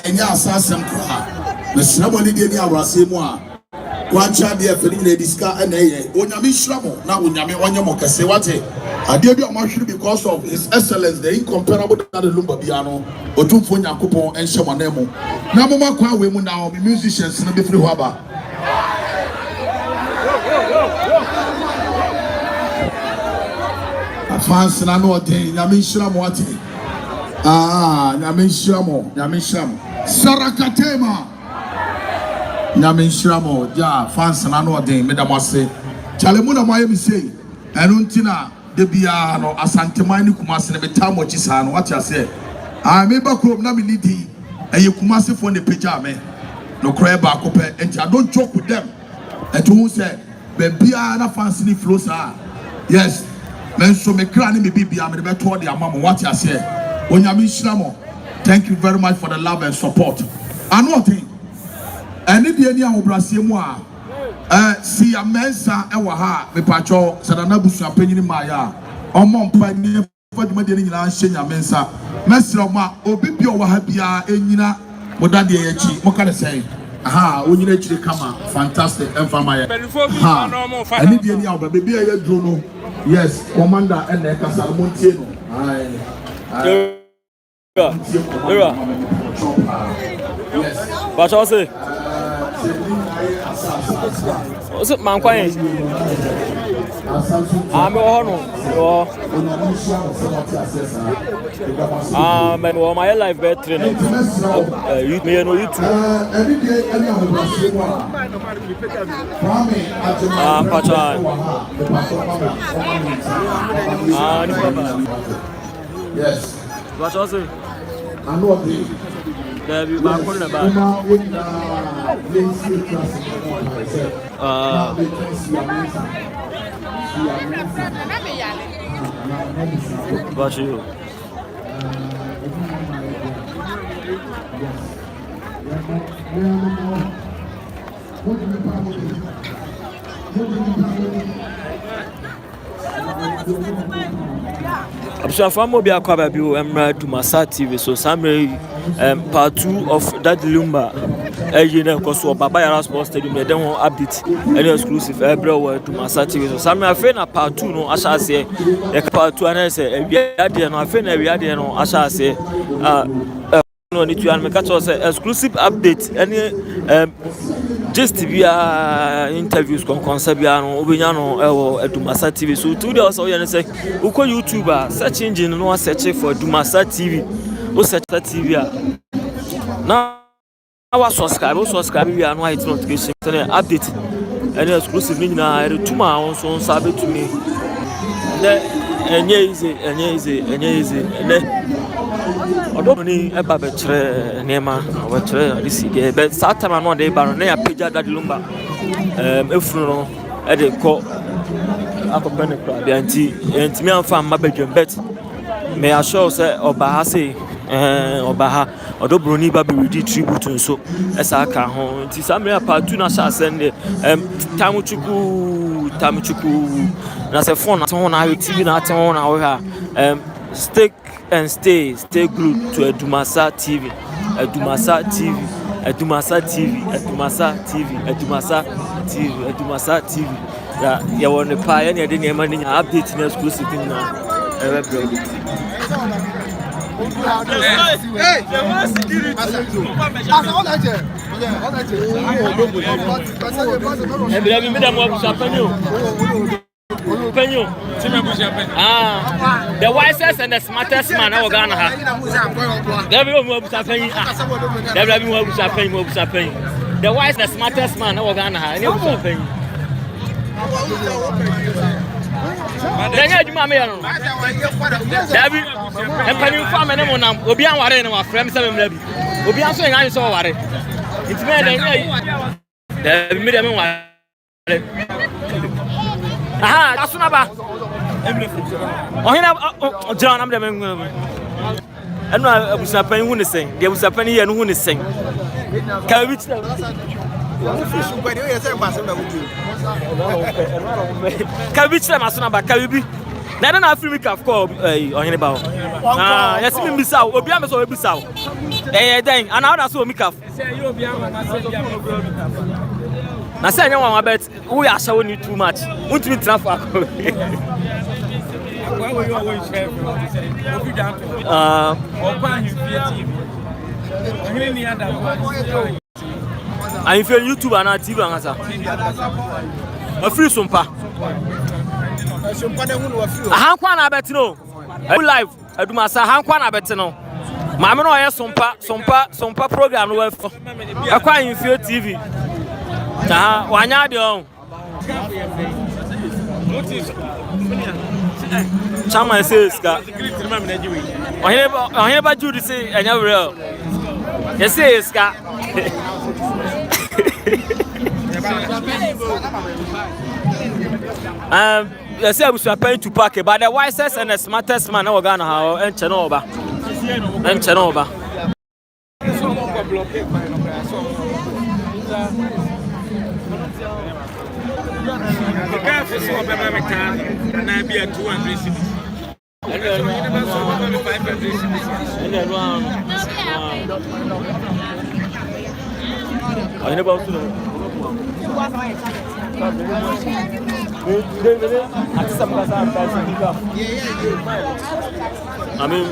enya asasem kwa na sraboni de ni awrase mu a kwacha de afeli na diska na ye onyame shramo na onyame onyemo kese wate ade bi o ma hwere because of his excellence the incomparable that the Lumba biano otumfo nyakopon enhye monamo na moma kwa we mu na o musicians na be free ho aba fans na no den nyame shramo wate nyame shramo sarakatema nyame shramo ja fans na no den medamase chale mu na moye mi sei enu ntina de bia no asanteman ni kumase ne betamo chisa no what you say me ba krom na me nidi eye kumase fo ne page me no cry ba ko pe enti I don't joke with them and who say be bia na fans ni flow sa yes men so me kra ni me bibia me be to de amamo what you say onyame shramo thank you very much for the love and support anothing eni de ni ahobrasie mu a si amensa ewa ha me pacho sadana busu apanyini maya omo mpanye faduma de nyina hye amensa mesro ma obi bi owa ha bia enyina modade ye chi mo ka say onyina chiri kama fantastic enfama ye ani de ni awba bebi ye dro no yes commander and e kasa mo tie no Yara pacho say what's up, man? Quiet. I'm man, my life better training. You me know you too. Yes. What was it? I know there be back on the back. What you? I'm from Mobia Kwababu, ADUMASA TV. So, some part 2 of that Lumba. You know, because Baba Yara Sports Stadium, they don't want update any exclusive. Everywhere ADUMASA TV. So, some are saying part 2, no, as I say, part 2, and I say, we are there, no, I think we are there, no, as I say, no need to make a exclusive update. Any just via interviews con Concebiano, Obiano, ADUMASA TV. So today also you say, who call YouTuber search engine no search for ADUMASA TV, who search that TV. Now our subscribe we are no hit notification update. Any exclusive thing na tuma also sabe to me. Easy. Odoni eba betre nema betre risige be satama no de baro na ya page that Lumba efunu no e de ko akopene kwa bi anti me amfa mabadwem bet me assure say oba ha say oba ha odobroni ba be ready tribute nso esa aka ho nti samre part 2 na sha send tamuchuku na se phone na ho na TV na ho na ho ha stick and stay glued to ADUMASA TV. ADUMASA TV. ADUMASA TV. ADUMASA TV. ADUMASA TV. ADUMASA TV. Ya want the pie and you didn't have any update in exclusive thing now. The wisest and the smartest man I gonna have. The wisest and smartest man I gonna have. Asunaba. Oh, John, I'm the man. I know I was happening when they sing. There was happening here and when they sing. Can we reach them? Can we reach them? Asunaba, can we be? Na na afri mi ka call ohene ba. Ah, yes me bisa o, obi am so we bisa o. Den, and how that so mi ka. Say you obi am na say dia no go mi ka. Na say anya wan bet, we are showing you too much. Won't me transfer. Why were you always share what you say? Obi down. Opa you TV. Ohene ni ada. And if you're YouTube and TV and answer. A free sumpa. A hankwana betino. Live. Adumasa hankwana betino. Mama no ye sumpa program no for. Akwa Infio TV. Aha, wanya de on. Chama says ka. Ohene ba Judy say enya real. Yes say ska. You say we are paying to park, but the wisest and the smartest man we're gonna have and Chenoba. I mean,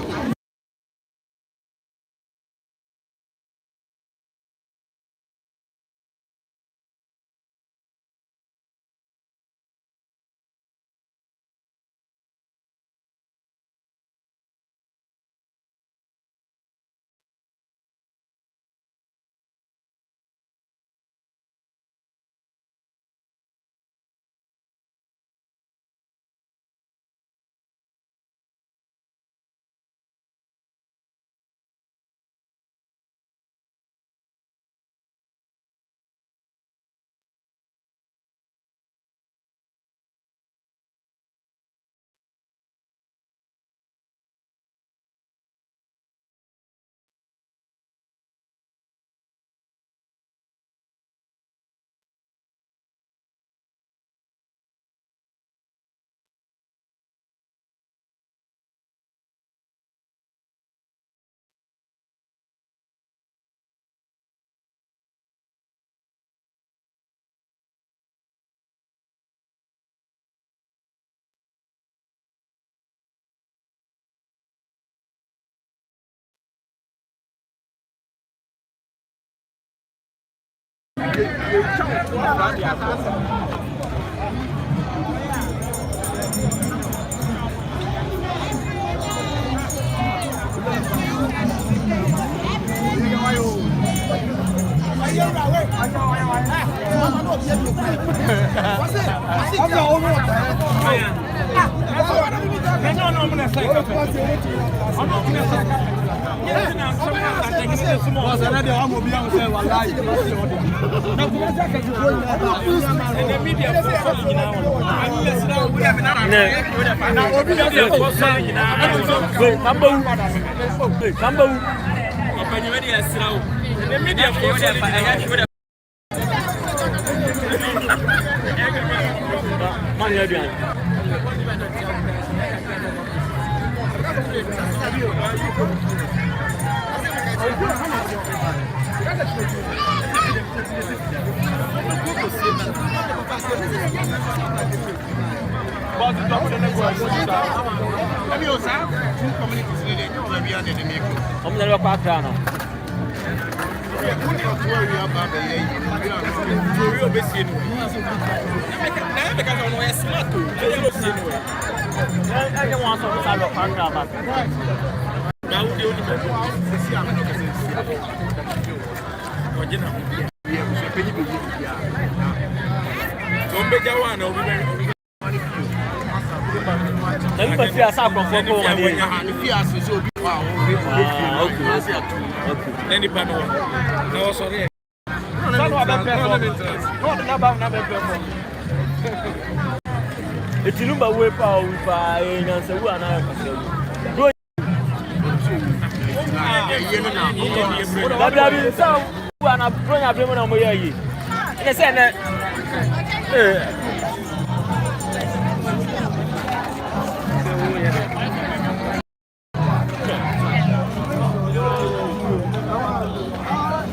it's Lumba way power with and so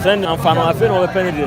Friend and fan, I feel over penny.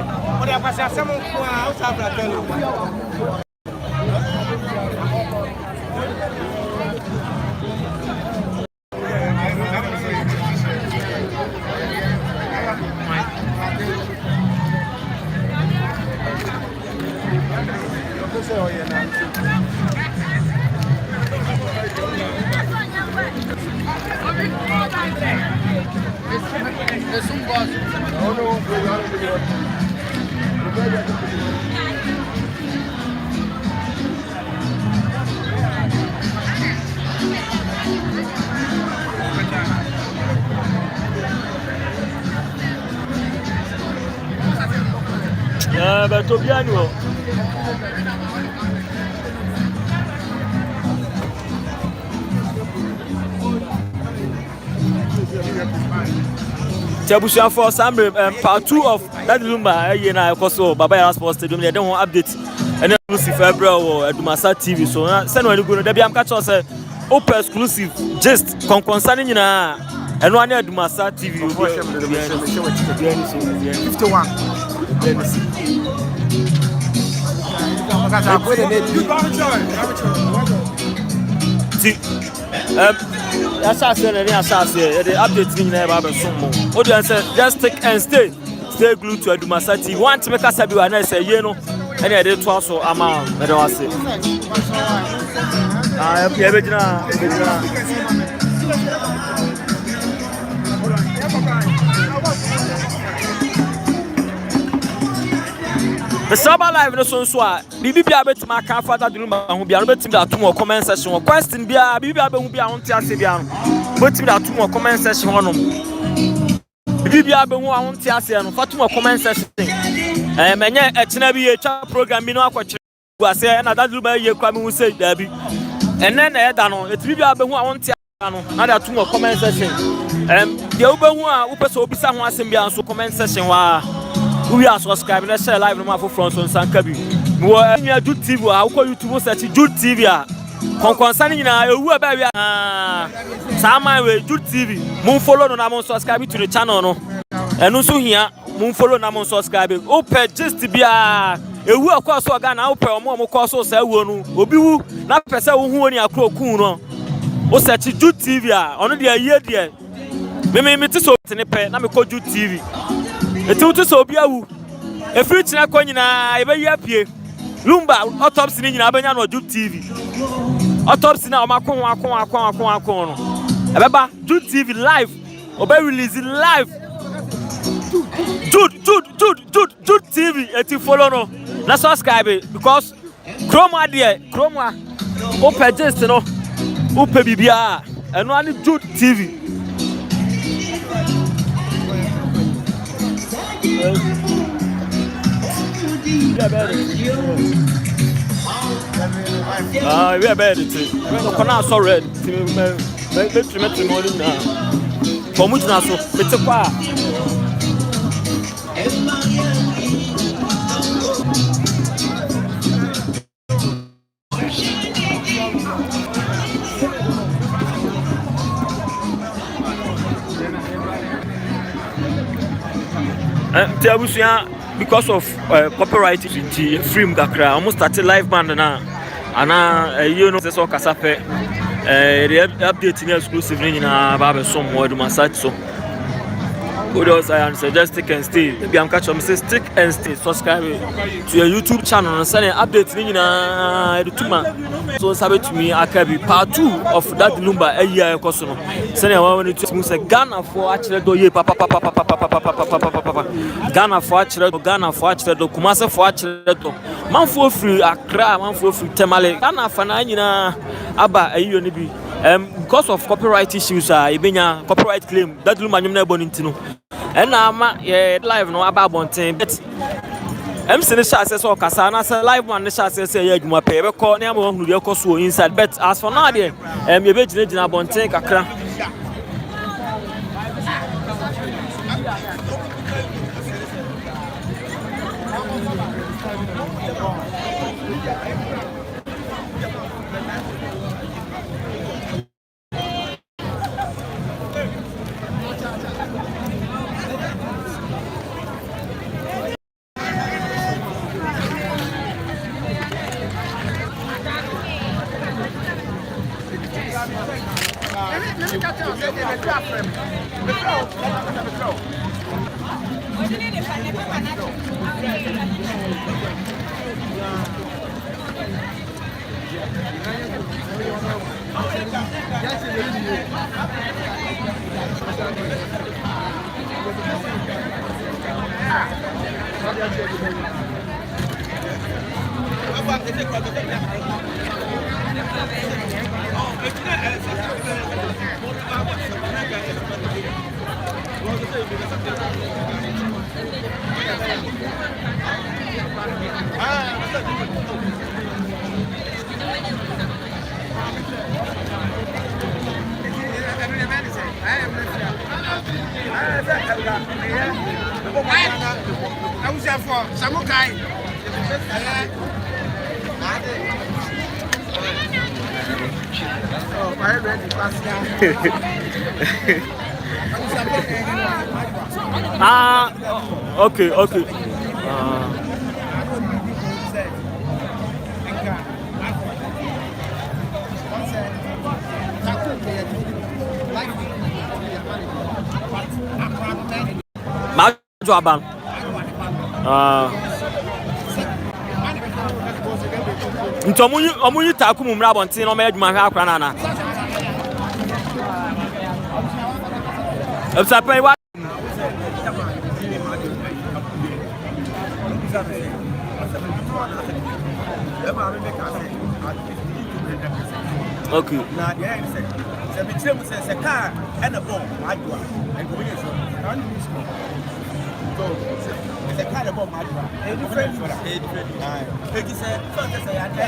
But to be annual. Tiabushia for some part 2 of that Lumba Yara Koso Baba Yara Sports Stadium. They don't want update any exclusive February or ADUMASA TV. So send when you go to the am catch us open exclusive just concerning and one ADUMASA TV. 51. That's the update in never some audience just take and stay glued to ADUMASA TV. Want to make us happy when I say you know any other twice or amount. I don't say. The summer live no so bibi bia betima ka fata Lumba ho bia no betim da to mo comment section question bia bibi bia be hu bia ho ntia se bia no betim da to mo comment section ho no bibi bia be hu ho ntia se no fa to mo comment section menye ekina bi ye twa program bi no akwakyere guase na da Lumba ye kwa me hu say da bi enne na e da no etibi bia be hu ho ntia no na da to mo comment section de wo be hu a wo pese obisa ho asem bia so comment section wa we are subscribing and share live no more from Sankabi. We are Jude TV. I call YouTube search Jude TV. Concerning na ewu aba we sama we Jude TV. Mun follow no na mun subscribe to the channel no. Enu so hia mun follow na mun subscribe. Ope just bia ewu akwa so ga na ope omo ko so sa ewu no. Obi wu na pese wo hu oni akro kun no. O search Jude TV a ono de aye de. Me ti so tene pe na me ko Jude TV. Etutu so bia wu efiri china ko nyina ebe yi apie Lumba autopsy ni nyina abanya no Jude TV autopsy na o makon no ebeba Jude TV live obe release live Jude TV eti follow no na subscribe because Chroma o purchase no o pe bibia eno ani Jude TV we are better too. We're so red. Metri more now. For much now, so it's a car. Because of copyright film kakra almost started live band na ana you know so kasape update ni exclusive ni na ba be some word massage so good also I suggest stick and stay maybe I'm catch them say stick and stay subscribe to your YouTube channel and send update ni na edutuma so sabe to me akabi part 2 of that Lumba year koso no send one when to say Ghana for actually do ye papa Ghana for actually do Kumasi for actually do man for free Accra man for free Tamale Ghana for na nyina aba ayo ni bi because of copyright issues ibenya copyright claim that Lumba nyum na boni ntino and na live no aba bonten but MC ne share say okasa na say live man ne share say ya adwuma pe be ko na am hu de ko so inside but as for now there ye be gina bonten kakra Okay. Majuaban. Ntomunyi taku mu mra bontin no ma adwuma hwa akra na na. Ebsapai wa okay. Na the end say me tell me say car and a bomb adwa and go here so it's a car and bomb adwa a different it is say first say adwa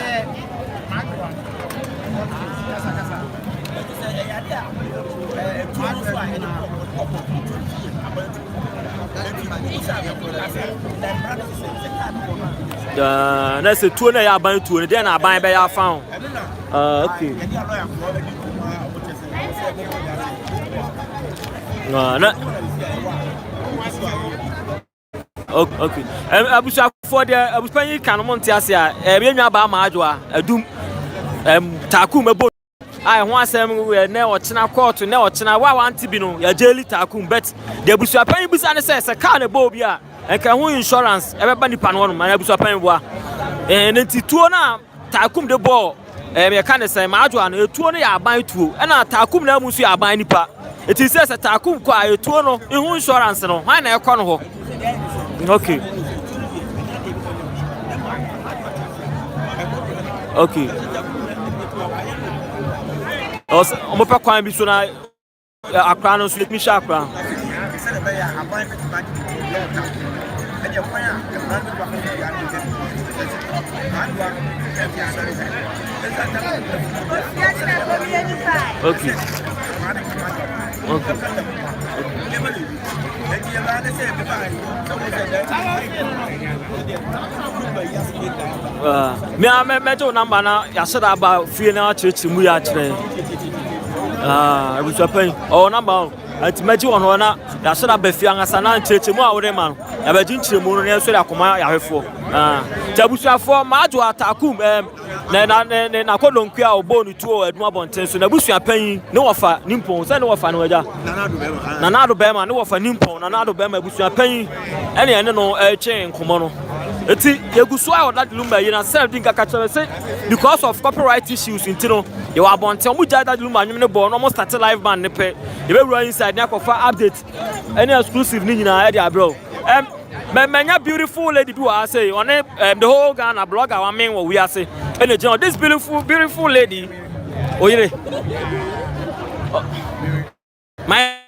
that's a two na ban two then na ban be ya found okay okay abusa for the abuspanyi kanomon tiase a be nwa ba ma adwa adum takum ebo I want some we na ochina court na ochina wa want bi no ya jeli takum bet the abusuapan bi say say car na bo bi a enka ho insurance e be ba nipa no no na abusuapan bo a enti tuo na takum de bo me ka ne say ma adwo na etuo no ya aban tuo e na takum na amusu ya aban nipa eti say say takum kwa etuo no e ho insurance no han na e ko no ho okay okay on peut pas quand même sur akra no so let me sha akra okay me to number na ya should about fee na church mu ya kire abusuapan o number ati meji won na ya should about fee angasa na church mu a wore ma no ya ba jinchire mu no ne so ya koma ya hwefo tabusuafo ma ado atakum na kodonku a obonu tuo aduma bonten so na busuapan ne wofa nimpon se ne wofa ne waja nanado bema ne wofa nimpon nanado bema busuapan ene no chen nkomo no eti yeguso a that Lumba yi na self din kaka chere say because of copyright issues intino you are bonten omu ja that Lumba nwum ne bo no mo start live band ne pe e be wura inside ne akofa update any exclusive ni nyina e dia bro manya beautiful lady do I say on the whole Ghana blogger wa men we are say and this beautiful lady oyire my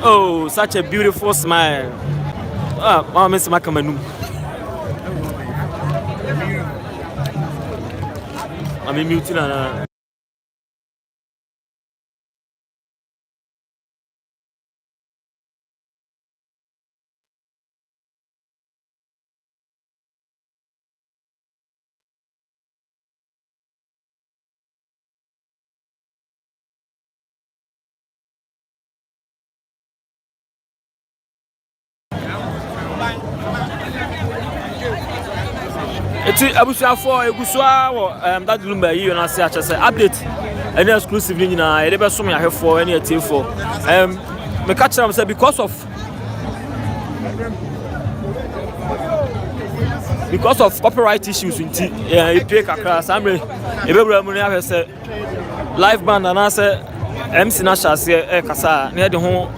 oh such a beautiful smile mama miss makamanu I'm mute na eti abusuafo egusoa wo that Lumba yi na say ache say update any exclusive ni nyina e dey be so me ahwefo any atiefo me catch am say because of copyright issues in e pay kakra samre e be bra mu ni ahwe say live band and say MC na shase kasa na de ho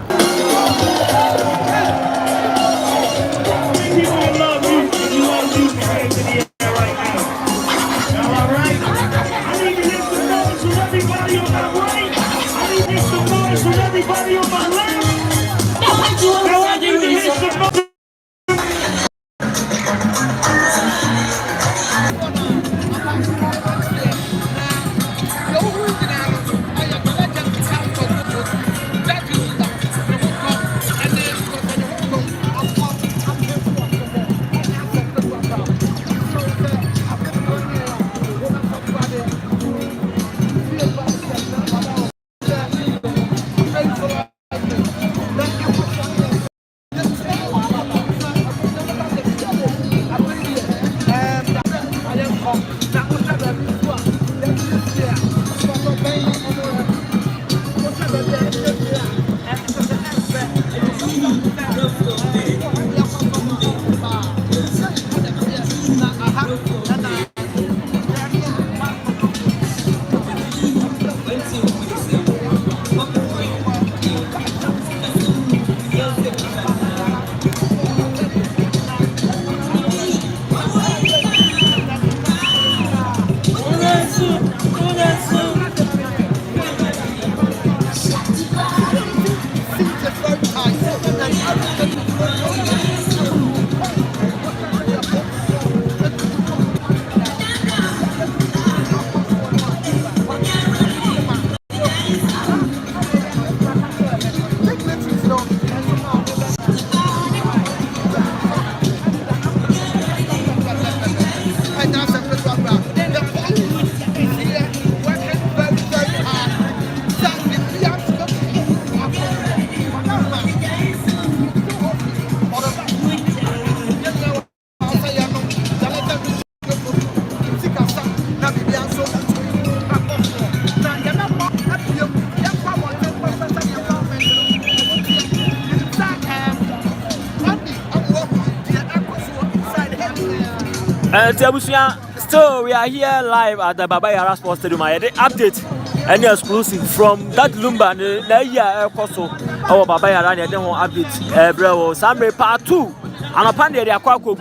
still we are here live at the Baba Yara Sports Stadium. I had update any exclusive from that Lumba na year koso our Baba Yara and then update bro Samre part 2 and upon the akwakogu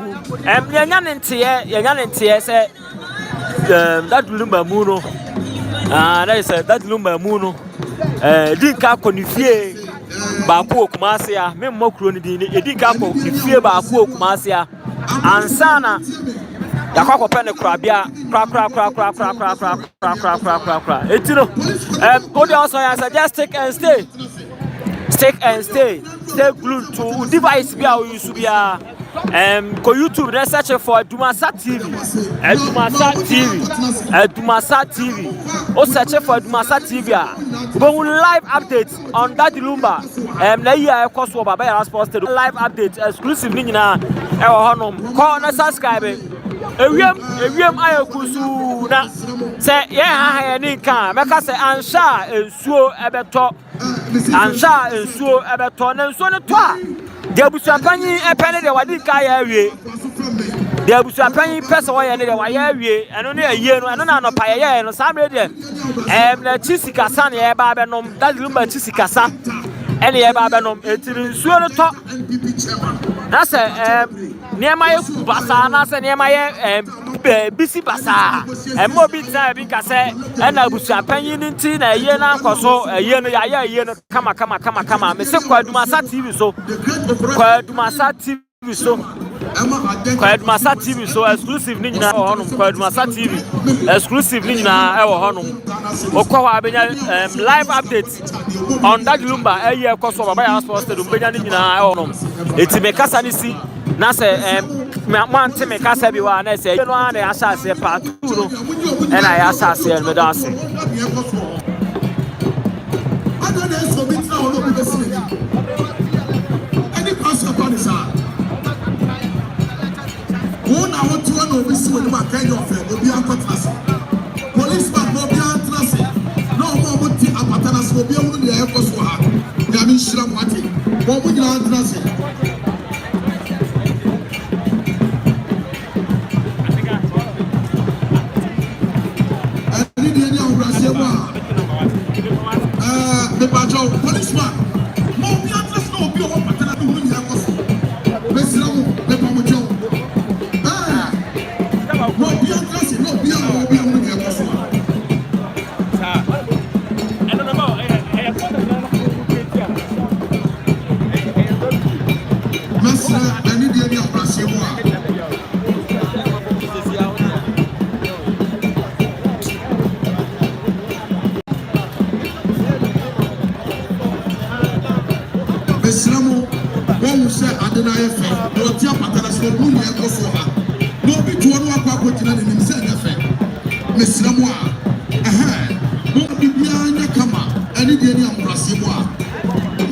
yanya say that Lumba muno that is that Lumba muno dinka konifie ba ko kumasia me mokro ni dinka konifie ba ko kumasia ansana yakwa pen krabia kra etino odi also ya suggest take and stay glued to device bia o use bia go YouTube and search for ADUMASA TV o search for ADUMASA TV go live updates on that Lumba na here course for Baba Yara Sports Stadium live update exclusive ni nyina e wo honom call na subscribe ewiem ayokusu na se ye ha ni kan meka se ansha ensuo ebeto na nsuo ne to a de abusuapanyi epene de wadi ka ya awie de abusuapanyi pese wo ye ne de wa ya awie eno ne ayie no eno na no pa ye no samre de na chisikasa ne ye ba benom that Lumba chisikasa ene ye ba benom etiri nsuo ne to na se niema ye basa na se niema ye bisi basa mo bi ta bi ka se na abusuapanyi nti na ye na nkoso ye no ya ye no kama me se kwa ADUMASA TV so ADUMASA TV so exclusive ni nyina honum kwa ADUMASA TV exclusive ni nyina honum okwa abenya live update on that Lumba eye koso Baba Yara Sports Stadium benya ni nyina honum eti me kasa ni si na se mante me kasa bi wa na se no ana ya sha se part 2 no na ya sha se me da se I want to know this when you are kind of policeman will be no ɛkɔ so ha nyame nhyira mo ate wɔn mo nyinaa ntena ase ɛne deɛ ne ahobraseɛ mu a mepakyɛw policeman ma obi ntena se na obi ɔwɔ patana bi ho nyinaa kɔ so mesira mo mepa mo kyɛw ma obi ntena se na obi a obi ho nyinaa kɔ so Islamu when say Adonai fe no tia patana so bu ni enko so ha no bi tuo no akwa akotina ni nim say na fe Islamu a no bi bia nya kama ani de ni ambrase mu a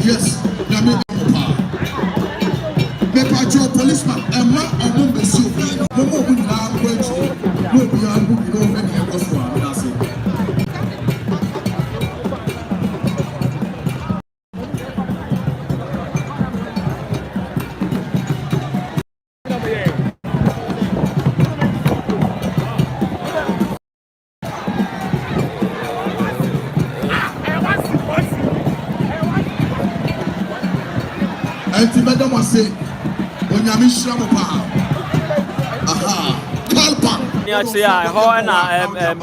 yes na me pa me pa jo policeman emma omo besi obi mo mo bu na akwa echi no bi an bu no fe ni enko so ha na say Enti madam ase onyame hyira mo pa aha kalpa ni ase a ho na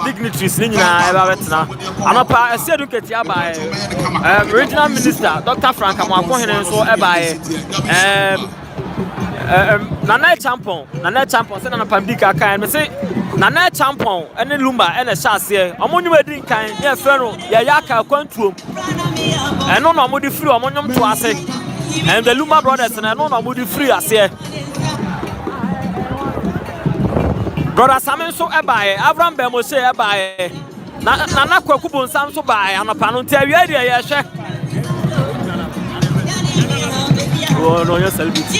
dignitaries ni nyina e ba betena anopa ase educate aba regional minister Dr. Frank Amoakohene nso e ba Nana Champon se na pandika kan me se Nana Champon ene Lumba ene hyase omonyum edi kan ye fe no ye yaka kwantuom eno no mo di free omonyum to ase and the Lumba brothers and I know no free as here. Brother Samen so ebae, Avram Bemose ebae. Nana Kwakubun Sam so by and a panuntia yeshe. Oh no, you're celebrity.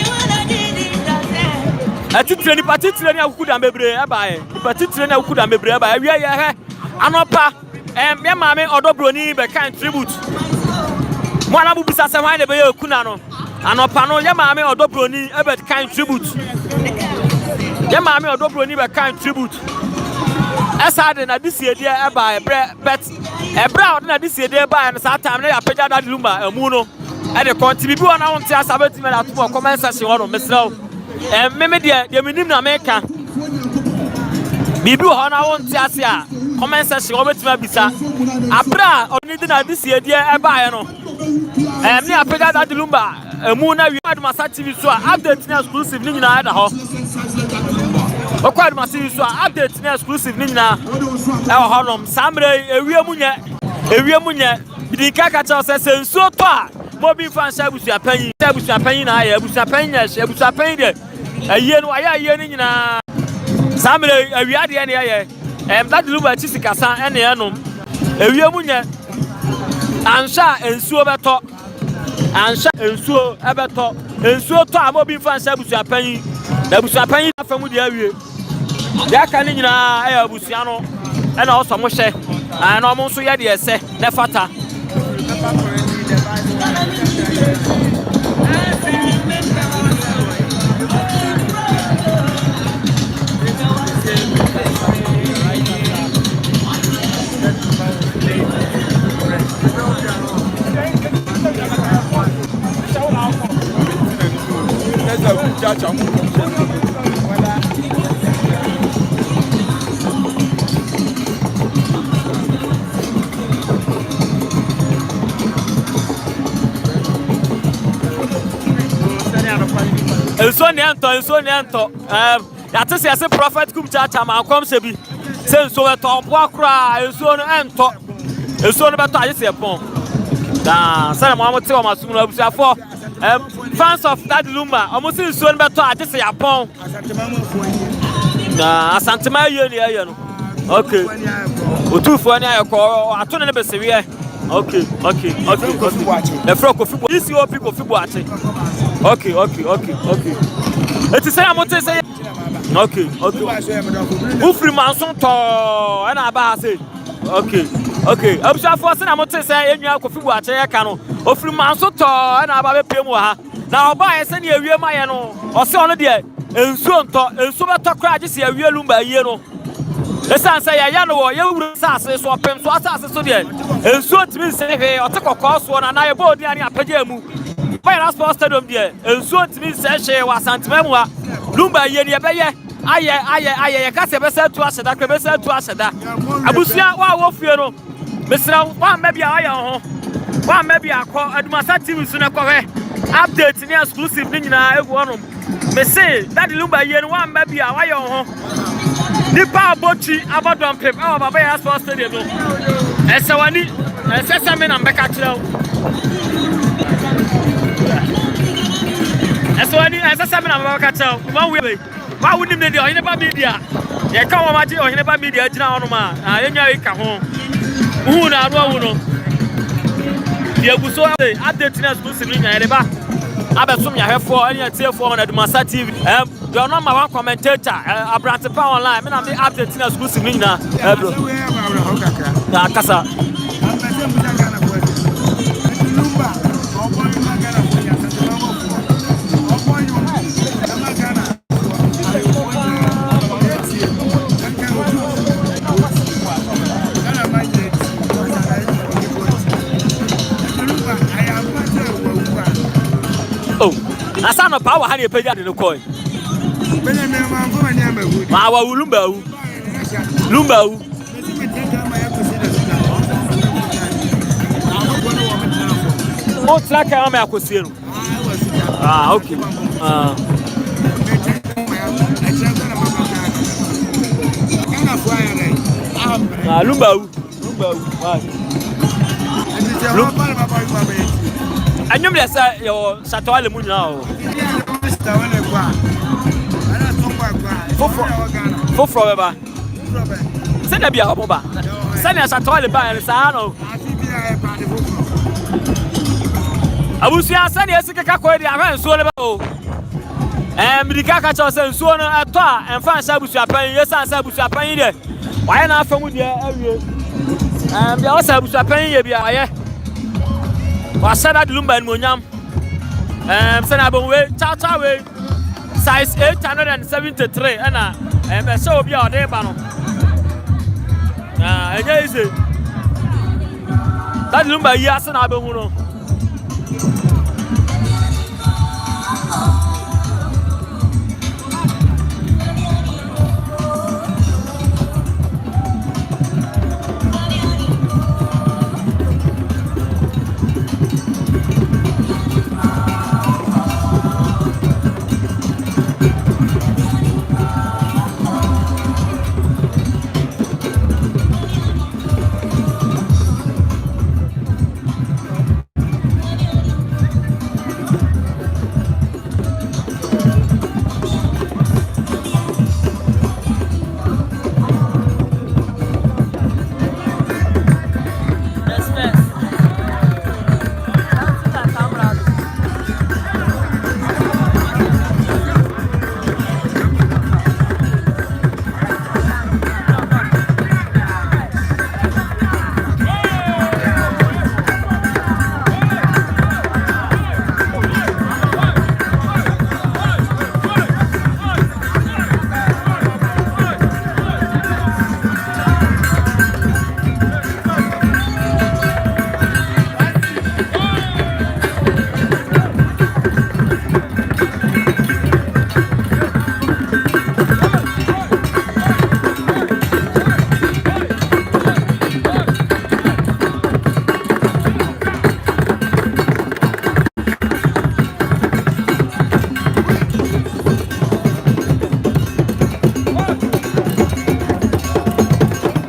A titrani particularly I could have ebae, particularly I could have ebae. We are Anopa and Yamame or Dobroni be kind tribute. Mwana bubisa se wan be yakuna no anopa no ye maame odobroni e be kan tribute ye maame odobroni be kan tribute asade na disiede e ba bet ebra na disiede e ba na sa time na ya pega that Lumba emu no e de konti bibi wona wonte asabeti me na to comment section ho no mesraw meme de minim na meka bibi ho na wonte ase a comment section ho betima bisa abra oni di na disiede e ba no me apega that Lumba emu na wi ADUMASA TV so update na exclusive ni nyina ada ho okwa ADUMASA TV so update na exclusive ni nyina e ho nom samre ewie munye bidika ka cha se sensuo to a mobi fan sha busu apanyi na ya busu apanyi de aye no aye ni nyina samre ewie de ne aye that Lumba chisikasa ene enom ewie munye ansha ensuo beto ansha ensuo ebeto ensuo to amobi fansa busu apanyi na busu apanyi afamu de awie ya ka ni nyina aya busu ano e na oso mo hye na omo nso ye de ese ne fata Enso nianto ya tese ase prophet kum chacha ma kom se bi se enso beto obo akra enso no ento enso no beto aje se pon da sare mo amote o masum no abusuafo fans of that Lumba almost enso no beto aje se yapon na asantema ye no okay otufo ni ayeko ato ne be se wie okay the fro kofi this you people ache okay it is say am to say okay ufri manson to na ba say okay Okay, abusua for say na mo te say enua kofi bu ache ya ka no ofiri man so to na aba be piem ha na oba ye se na ewie ma ye no o se ono de ensuo nto ensuo beto kra age se ewie Lumba yie no esan say ya no wo ye wuru sase so pem so asase so de ensuo timi se he o te kokko so na ye bo di ani apagya mu Yara Sports Stadium de ensuo timi se hye wa santema mu a Lumba yie ne ye be ye aye ka se be se tu aseda kra be se tu aseda abusua wa wo fie no Mr. One maybe I ho. One maybe I call ADUMASA TV so na kohe update ni exclusive ni nyina egu ono. Me say that Lumba yen one maybe I ho. Nipa abochi abodon pep awa baba Yara Sports Stadium no. Esewani esesame na mbeka kire. Esewani esesame na mbeka kire. One way. Why wouldn't they do Ohineba media? Ye ka wo maji Ohineba media gina ono ma. Yenya ika ho. Who na ro no the guso update na exclusive ni nyere ba abesum ya hwefo any tiefo na ADUMASA TV the number one commentator Abrante pa online me na the update na exclusive ni na bro na kasa asa no power ha ne pagya de no coin ma wa Lumba wu o track am akosie no okay Lumba wu anyum le sa yo satwale mu nyina o foforo beba se na bia obo ba se na satwale ba sa no abusia se na esike ka ko di ahwan so le ba o midika ka cha se so no ato a emfa nsa abusia pan yesa nsa abusia pan de waye na afamu de awie bia o sa abusia pan ye bia waye wasada Lumba ni monyam sana bon we cha we size 873 ana e so obi a de ba no enye ise that Lumba yi asana be hu no